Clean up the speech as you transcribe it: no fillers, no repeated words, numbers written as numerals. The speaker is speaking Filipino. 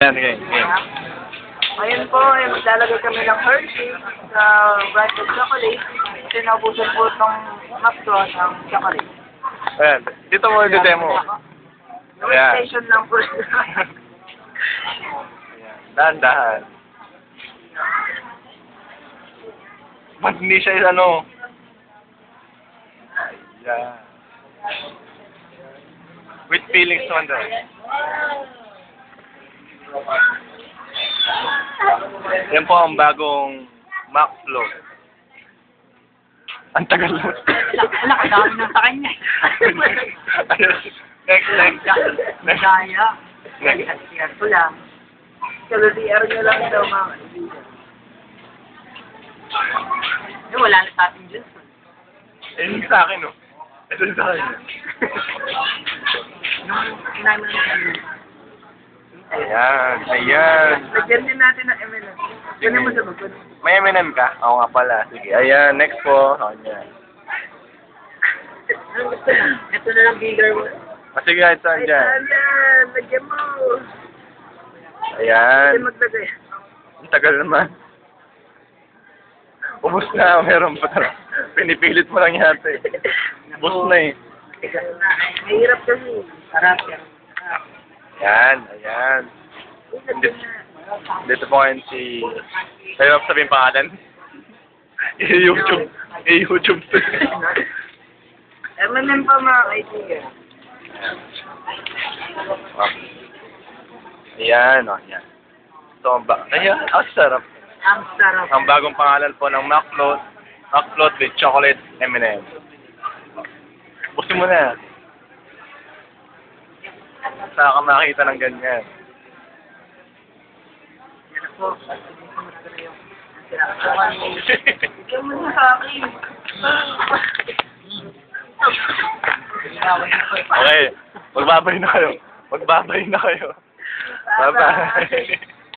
Yan, okay. Ngayon po, maglalagay kami ng Hershey sa brand of chocolate. Sinabusan po itong McDo ng chocolate. Ayan, dito mo yung demo. Ayan. Station lang po. Dahan-dahan. Ba't hindi siya ano? Ayan. With feelings naman daw. Yan po ang bagong Mac Float. Ang tagal mo. Wala, kadami na sa kanya. Next. Madaya. Next ko lang. Kaladiar nyo lang daw mga kaibigan. Wala na sa ating dyan. Hindi sa akin, no? Ito sa akin. Kinain mo na Ayan. Lagyan din natin ng M&M. Ganyan mo sa magkano. May M&M ka? Oo nga pala. Sige. Ayan, next po. Ayan. Ano gusto na? Ito na lang bigger mo. Sige, ito Ay, dyan. ayan. Lagyan mo. Ayan. Hindi maglagay. Ang tagal naman. Ubus na. Meron pa talaga. Pinipilit mo lang yata eh. Ubus na eh. Mahirap kasi. Sarap yan. Ayan. Dito po ngayon si... Sa'yo ako sabihin pangalan? I-YouTube to. M&M pa mga kaibigan. Ayan, ayan. Ito ang ayan, ang sarap. Ang sarap. Ang bagong pangalan po ng Mac Float with chocolate M&M. Busin mo na. Saan ka makakita ng ganyan? Yan ako. Ikaw mo na sa akin. Okay, magbabay na kayo. Bye-bye.